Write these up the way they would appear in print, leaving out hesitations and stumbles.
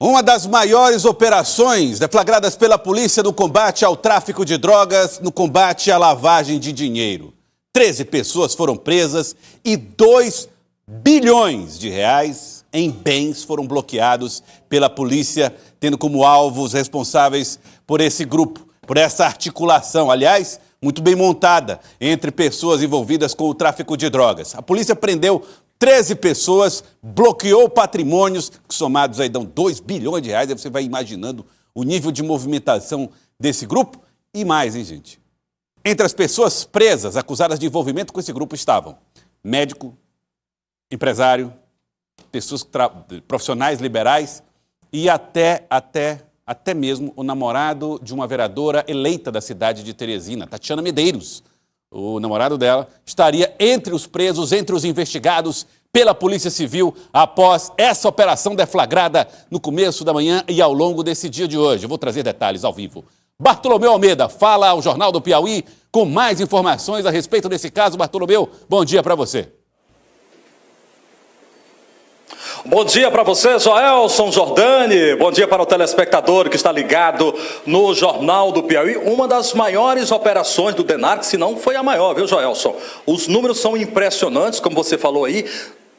Uma das maiores operações deflagradas pela polícia no combate ao tráfico de drogas, no combate à lavagem de dinheiro. 13 pessoas foram presas e 2 bilhões de reais em bens foram bloqueados pela polícia, tendo como alvo os responsáveis por esse grupo, por essa articulação, aliás, muito bem montada entre pessoas envolvidas com o tráfico de drogas. A polícia prendeu 13 pessoas, bloqueou patrimônios, que somados aí dão 2 bilhões de reais. Aí você vai imaginando o nível de movimentação desse grupo. E mais, hein, gente? Entre as pessoas presas, acusadas de envolvimento com esse grupo, estavam médico, empresário, pessoas profissionais liberais e até mesmo o namorado de uma vereadora eleita da cidade de Teresina, Tatiana Medeiros. O namorado dela estaria entre os presos, entre os investigados pela Polícia Civil após essa operação deflagrada no começo da manhã e ao longo desse dia de hoje. Eu vou trazer detalhes ao vivo. Bartolomeu Almeida fala ao Jornal do Piauí com mais informações a respeito desse caso. Bartolomeu, bom dia para você. Bom dia para você, Joelson Jordani. Bom dia para o telespectador que está ligado no Jornal do Piauí. Uma das maiores operações do DENARC, se não foi a maior, viu, Joelson? Os números são impressionantes, como você falou aí.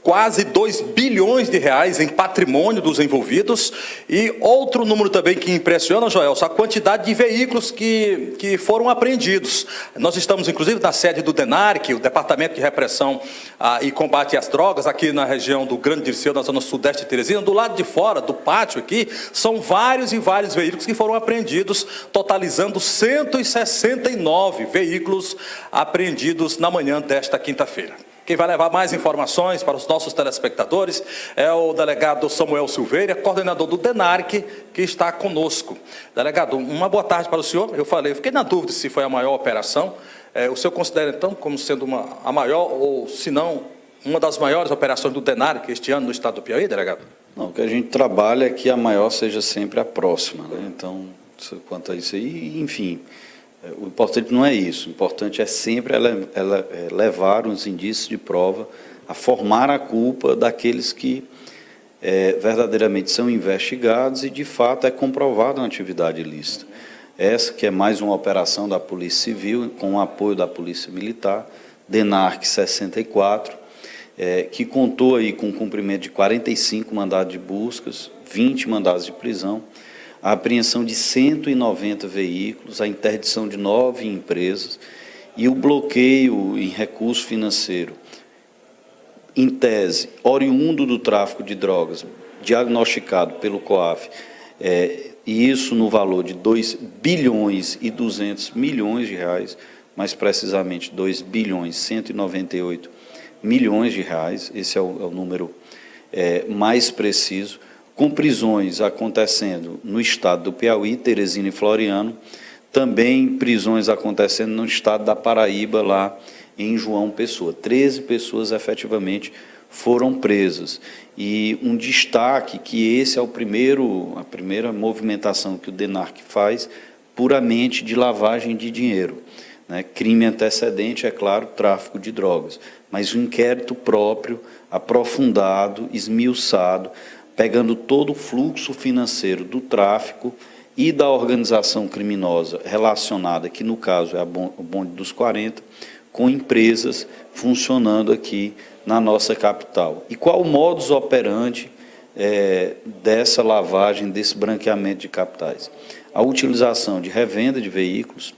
Quase 2 bilhões de reais em patrimônio dos envolvidos. E outro número também que impressiona, Joelson, a quantidade de veículos que foram apreendidos. Nós estamos, inclusive, na sede do DENARC, o Departamento de Repressão e Combate às Drogas, aqui na região do Grande Dirceu, na zona sudeste de Teresina. Do lado de fora, do pátio aqui, são vários e vários veículos que foram apreendidos, totalizando 169 veículos apreendidos na manhã desta quinta-feira. Quem vai levar mais informações para os nossos telespectadores é o delegado Samuel Silveira, coordenador do DENARC, que está conosco. Delegado, uma boa tarde para o senhor. Eu fiquei na dúvida se foi a maior operação. O senhor considera, então, como sendo a maior, ou, se não, uma das maiores operações do DENARC este ano no estado do Piauí, delegado? Não, o que a gente trabalha é que a maior seja sempre a próxima, né? Então, quanto a isso aí, enfim... O importante não é isso, o importante é sempre levar os indícios de prova a formar a culpa daqueles que verdadeiramente são investigados e, de fato, é comprovada uma atividade ilícita. Essa que é mais uma operação da Polícia Civil, com o apoio da Polícia Militar, DENARC 64, que contou aí com o cumprimento de 45 mandados de buscas, 20 mandados de prisão, a apreensão de 190 veículos, a interdição de 9 empresas e o bloqueio em recurso financeiro, em tese, oriundo do tráfico de drogas, diagnosticado pelo COAF, e isso no valor de 2 bilhões e 200 milhões de reais, mais precisamente 2 bilhões e 198 milhões de reais, esse é o número mais preciso, com prisões acontecendo no estado do Piauí, Teresina e Floriano, também prisões acontecendo no estado da Paraíba, lá em João Pessoa. 13 pessoas efetivamente foram presas. E um destaque que esse é a primeira movimentação que o DENARC faz, puramente de lavagem de dinheiro, né? Crime antecedente, é claro, tráfico de drogas, mas um inquérito próprio, aprofundado, esmiuçado, pegando todo o fluxo financeiro do tráfico e da organização criminosa relacionada, que no caso é o Bonde dos 40, com empresas funcionando aqui na nossa capital. E qual o modus operandi dessa lavagem, desse branqueamento de capitais? A utilização de revenda de veículos,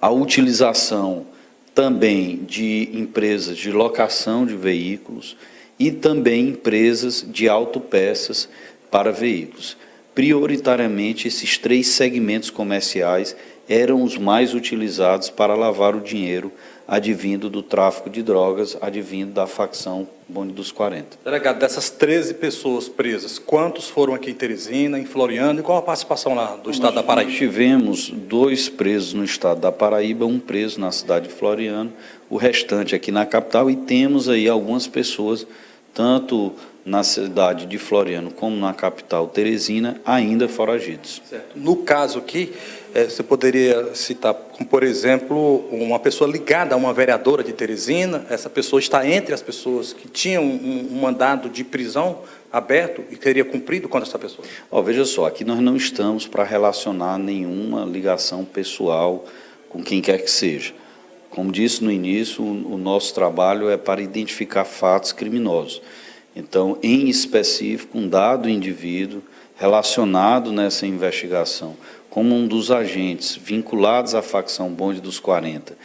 a utilização também de empresas de locação de veículos, e também empresas de autopeças para veículos. Prioritariamente, esses 3 segmentos comerciais eram os mais utilizados para lavar o dinheiro advindo do tráfico de drogas, advindo da facção Bonde dos 40. Delegado, dessas 13 pessoas presas, quantos foram aqui em Teresina, em Floriano, e qual a participação lá do estado da Paraíba? Nós tivemos 2 presos no estado da Paraíba, 1 preso na cidade de Floriano, o restante aqui na capital, e temos aí algumas pessoas, tanto na cidade de Floriano como na capital Teresina, ainda foragidos. Certo. No caso aqui, você poderia citar, como, por exemplo, uma pessoa ligada a uma vereadora de Teresina, essa pessoa está entre as pessoas que tinham um mandado de prisão aberto e teria cumprido contra essa pessoa? Veja só, aqui nós não estamos para relacionar nenhuma ligação pessoal com quem quer que seja. Como disse no início, o nosso trabalho é para identificar fatos criminosos. Então, em específico, um dado indivíduo relacionado nessa investigação como um dos agentes vinculados à facção Bonde dos 40,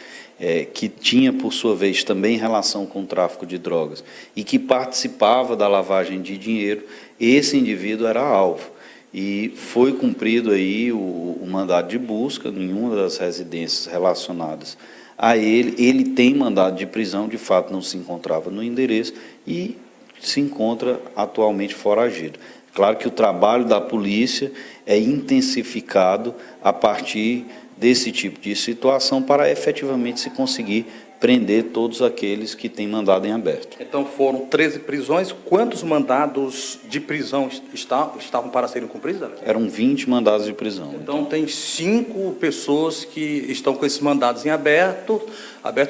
que tinha, por sua vez, também relação com o tráfico de drogas e que participava da lavagem de dinheiro, esse indivíduo era alvo. E foi cumprido aí o mandado de busca em uma das residências relacionadas a ele. Ele tem mandado de prisão, de fato não se encontrava no endereço e se encontra atualmente foragido. Claro que o trabalho da polícia é intensificado a partir desse tipo de situação para efetivamente se conseguir prender todos aqueles que têm mandado em aberto. Então foram 13 prisões. Quantos mandados de prisão estavam para serem cumpridos? Eram 20 mandados de prisão. Então tem 5 pessoas que estão com esses mandados em aberto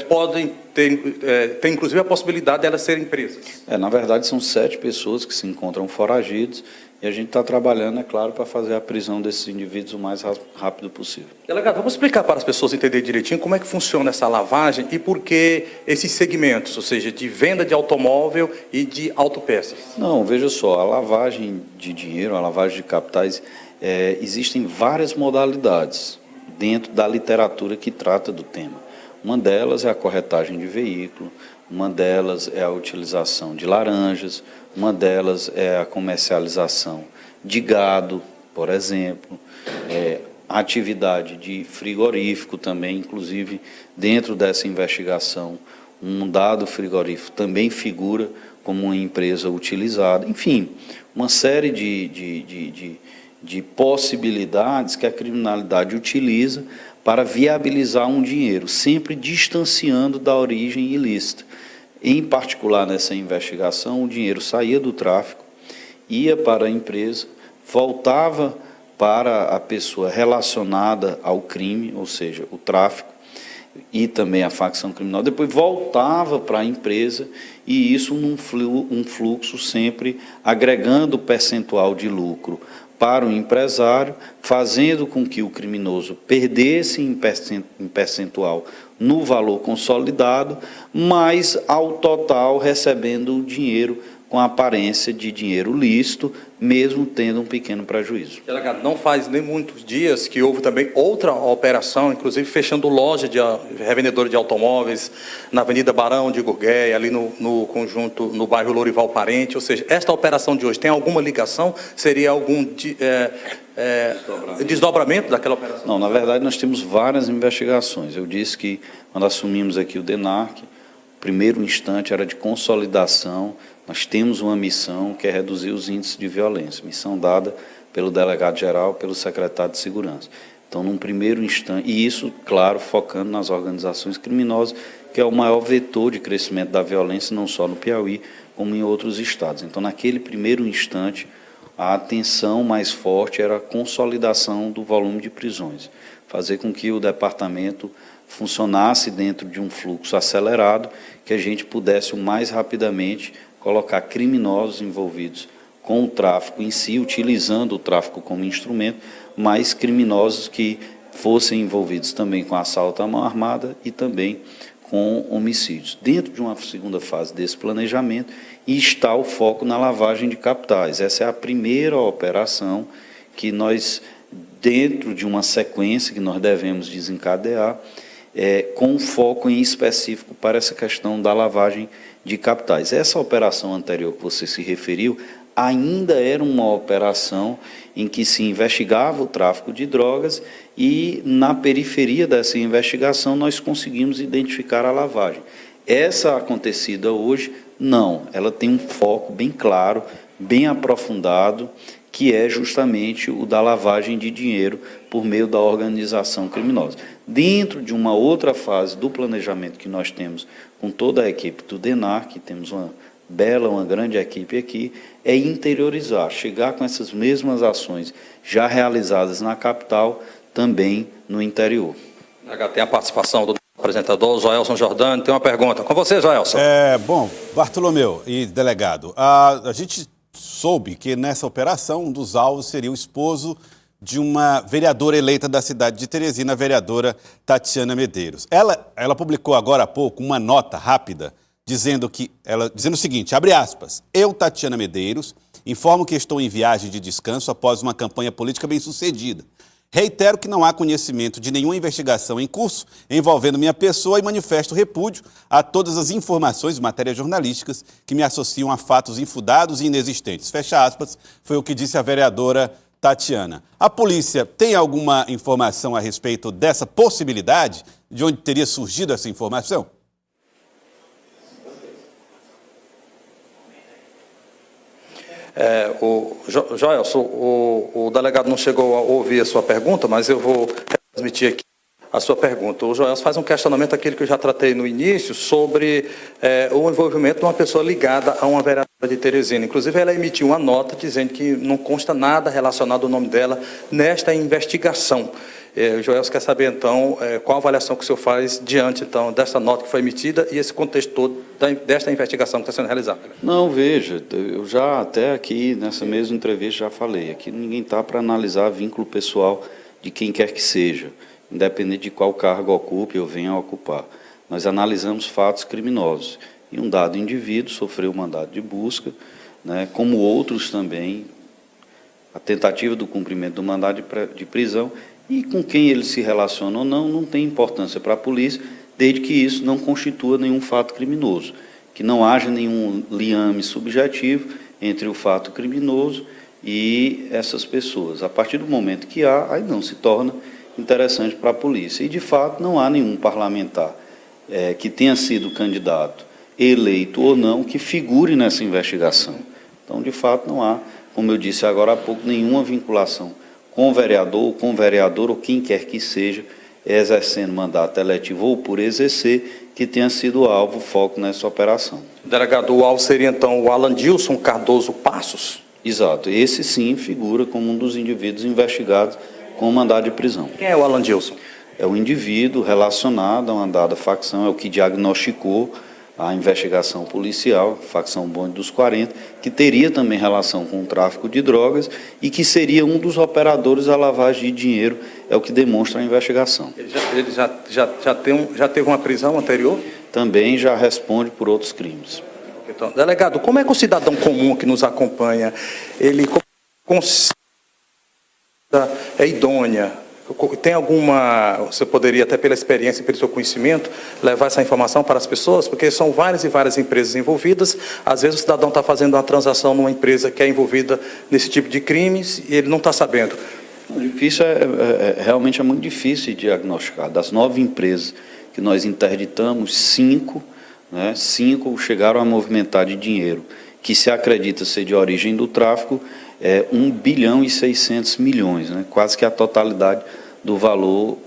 podem ter, tem inclusive a possibilidade de elas serem presas. Na verdade são 7 pessoas que se encontram foragidos e a gente está trabalhando, é claro, para fazer a prisão desses indivíduos o mais rápido possível. Delegado, vamos explicar para as pessoas entenderem direitinho como é que funciona essa lavagem e por que esses segmentos, ou seja, de venda de automóvel e de autopeças. Não, veja só, a lavagem de dinheiro, a lavagem de capitais, existem várias modalidades dentro da literatura que trata do tema. Uma delas é a corretagem de veículo, uma delas é a utilização de laranjas, uma delas é a comercialização de gado, por exemplo, a atividade de frigorífico também, inclusive dentro dessa investigação, um dado frigorífico também figura como uma empresa utilizada. Enfim, uma série de possibilidades que a criminalidade utiliza para viabilizar um dinheiro, sempre distanciando da origem ilícita. Em particular, nessa investigação, o dinheiro saía do tráfico, ia para a empresa, voltava para a pessoa relacionada ao crime, ou seja, o tráfico, e também a facção criminal, depois voltava para a empresa, e isso num fluxo sempre agregando percentual de lucro para o empresário, fazendo com que o criminoso perdesse em percentual no valor consolidado, mas ao total recebendo o dinheiro com a aparência de dinheiro lícito, mesmo tendo um pequeno prejuízo. Delegado, não faz nem muitos dias que houve também outra operação, inclusive fechando loja de revendedora de automóveis na Avenida Barão de Gurgueia, ali no conjunto, no bairro Lourival Parente. Ou seja, esta operação de hoje tem alguma ligação? Seria algum desdobramento daquela operação? Não, na verdade nós temos várias investigações. Eu disse que quando assumimos aqui o DENARC, o primeiro instante era de consolidação. Nós temos uma missão que é reduzir os índices de violência, missão dada pelo delegado-geral, pelo secretário de Segurança. Então, num primeiro instante, e isso, claro, focando nas organizações criminosas, que é o maior vetor de crescimento da violência, não só no Piauí, como em outros estados. Então, naquele primeiro instante, a atenção mais forte era a consolidação do volume de prisões, fazer com que o departamento funcionasse dentro de um fluxo acelerado, que a gente pudesse o mais rapidamente colocar criminosos envolvidos com o tráfico em si, utilizando o tráfico como instrumento, mas criminosos que fossem envolvidos também com assalto à mão armada e também com homicídios. Dentro de uma segunda fase desse planejamento está o foco na lavagem de capitais. Essa é a primeira operação que nós, dentro de uma sequência que nós devemos desencadear, com foco em específico para essa questão da lavagem de capitais. Essa operação anterior que você se referiu ainda era uma operação em que se investigava o tráfico de drogas e, na periferia dessa investigação, nós conseguimos identificar a lavagem. Essa acontecida hoje, não, ela tem um foco bem claro, bem aprofundado, que é justamente o da lavagem de dinheiro por meio da organização criminosa. Dentro de uma outra fase do planejamento que nós temos com toda a equipe do DENARC, temos uma Bela, uma grande equipe aqui, é interiorizar, chegar com essas mesmas ações já realizadas na capital, também no interior. Tem a participação do apresentador Joelson Jordani. Tem uma pergunta. Com você, Joelson. Bom, Bartolomeu e delegado, a gente soube que nessa operação um dos alvos seria o esposo de uma vereadora eleita da cidade de Teresina, a vereadora Tatiana Medeiros. Ela publicou agora há pouco uma nota rápida dizendo o seguinte, abre aspas, eu, Tatiana Medeiros, informo que estou em viagem de descanso após uma campanha política bem-sucedida. Reitero que não há conhecimento de nenhuma investigação em curso envolvendo minha pessoa e manifesto repúdio a todas as informações e matérias jornalísticas que me associam a fatos infundados e inexistentes. Fecha aspas, foi o que disse a vereadora Tatiana. A polícia tem alguma informação a respeito dessa possibilidade? De onde teria surgido essa informação? Joelson, o delegado não chegou a ouvir a sua pergunta, mas eu vou transmitir aqui a sua pergunta. O Joelson faz um questionamento, aquele que eu já tratei no início, sobre o envolvimento de uma pessoa ligada a uma vereadora de Teresina. Inclusive, ela emitiu uma nota dizendo que não consta nada relacionado ao nome dela nesta investigação. O Joelson quer saber, então, qual a avaliação que o senhor faz diante, então, dessa nota que foi emitida e esse contexto todo desta investigação que está sendo realizada. Não, veja, eu já até aqui, nessa mesma entrevista, já falei, aqui ninguém está para analisar vínculo pessoal de quem quer que seja, independente de qual cargo ocupe ou venha a ocupar. Nós analisamos fatos criminosos. E um dado indivíduo sofreu mandado de busca, né, como outros também, a tentativa do cumprimento do mandado de prisão, e com quem ele se relaciona ou não tem importância para a polícia, desde que isso não constitua nenhum fato criminoso, que não haja nenhum liame subjetivo entre o fato criminoso e essas pessoas. A partir do momento que há, aí não se torna interessante para a polícia. E, de fato, não há nenhum parlamentar que tenha sido candidato, eleito ou não, que figure nessa investigação. Então, de fato, não há, como eu disse agora há pouco, nenhuma vinculação com o vereador, com vereador ou quem quer que seja, exercendo mandato eletivo ou por exercer, que tenha sido alvo, foco nessa operação. Delegado, o alvo seria, então, o Alandilson Cardoso Passos? Exato. Esse, sim, figura como um dos indivíduos investigados com mandado de prisão. Quem é o Alandilson? É o indivíduo relacionado a uma dada facção, é o que diagnosticou a investigação policial, facção Bonde dos 40, que teria também relação com o tráfico de drogas e que seria um dos operadores da lavagem de dinheiro, é o que demonstra a investigação. Ele já teve uma prisão anterior? Também já responde por outros crimes. Então, delegado, como é que o cidadão comum que nos acompanha, ele é idônea? Tem alguma, você poderia até pela experiência e pelo seu conhecimento, levar essa informação para as pessoas? Porque são várias e várias empresas envolvidas, às vezes o cidadão está fazendo uma transação numa empresa que é envolvida nesse tipo de crimes e ele não está sabendo. Difícil realmente é muito difícil de diagnosticar. Das 9 empresas que nós interditamos, 5 chegaram a movimentar de dinheiro, que se acredita ser de origem do tráfico, 1 bilhão e 600 milhões, né? Quase que a totalidade do valor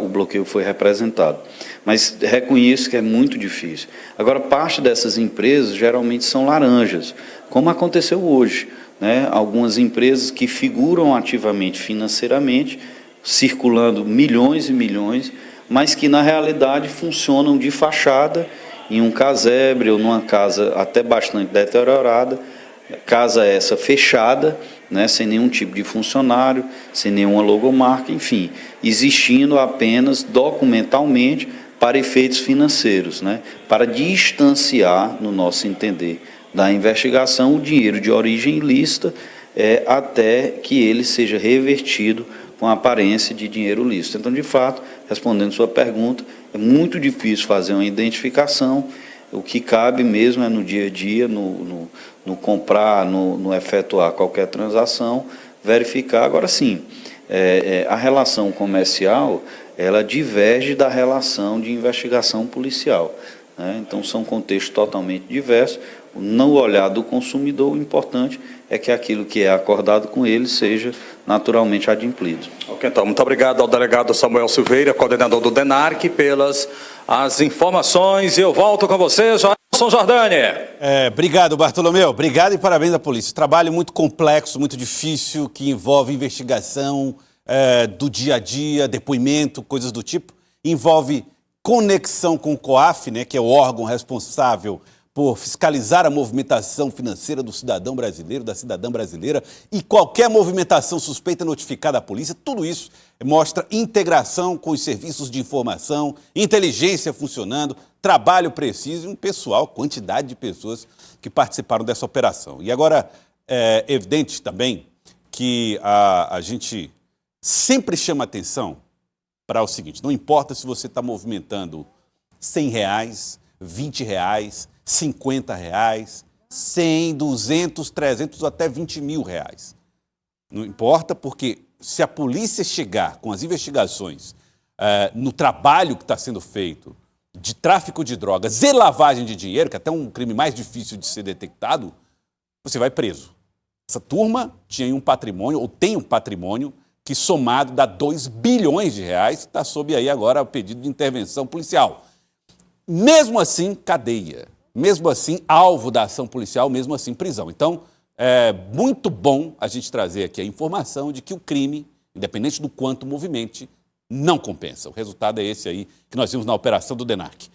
o bloqueio foi representado. Mas reconheço que é muito difícil. Agora, parte dessas empresas geralmente são laranjas, como aconteceu hoje, né? Algumas empresas que figuram ativamente financeiramente, circulando milhões e milhões, mas que na realidade funcionam de fachada em um casebre ou numa casa até bastante deteriorada, casa essa fechada, né, sem nenhum tipo de funcionário, sem nenhuma logomarca, enfim, existindo apenas documentalmente para efeitos financeiros, né, para distanciar, no nosso entender, da investigação o dinheiro de origem ilícita até que ele seja revertido com a aparência de dinheiro lícito. Então, de fato, respondendo sua pergunta, é muito difícil fazer uma identificação. O que cabe mesmo é no dia a dia, no comprar, no efetuar qualquer transação, verificar. Agora sim, a relação comercial, ela diverge da relação de investigação policial, né? Então, são contextos totalmente diversos. No olhar do consumidor, o importante é que aquilo que é acordado com ele seja naturalmente adimplido. Ok, então, muito obrigado ao delegado Samuel Silveira, coordenador do DENARC, pelas as informações. E eu volto com você, Joelson. Elson Jordani. Obrigado, Bartolomeu. Obrigado e parabéns à polícia. Trabalho muito complexo, muito difícil, que envolve investigação do dia a dia, depoimento, coisas do tipo. Envolve conexão com o COAF, né, que é o órgão responsável por fiscalizar a movimentação financeira do cidadão brasileiro, da cidadã brasileira, e qualquer movimentação suspeita notificada à polícia. Tudo isso mostra integração com os serviços de informação, inteligência funcionando, trabalho preciso e um pessoal, quantidade de pessoas que participaram dessa operação. E agora é evidente também que a gente sempre chama atenção para o seguinte: não importa se você está movimentando R$100, R$20, R$50, 100, 200, 300 ou até 20 mil reais. Não importa, porque se a polícia chegar com as investigações no trabalho que está sendo feito de tráfico de drogas e lavagem de dinheiro, que é até um crime mais difícil de ser detectado, você vai preso. Essa turma tinha um patrimônio, ou tem um patrimônio, que somado dá 2 bilhões de reais, está sob aí agora o pedido de intervenção policial. Mesmo assim, cadeia. Mesmo assim, alvo da ação policial, mesmo assim, prisão. Então, é muito bom a gente trazer aqui a informação de que o crime, independente do quanto movimente, não compensa. O resultado é esse aí que nós vimos na operação do DENARC.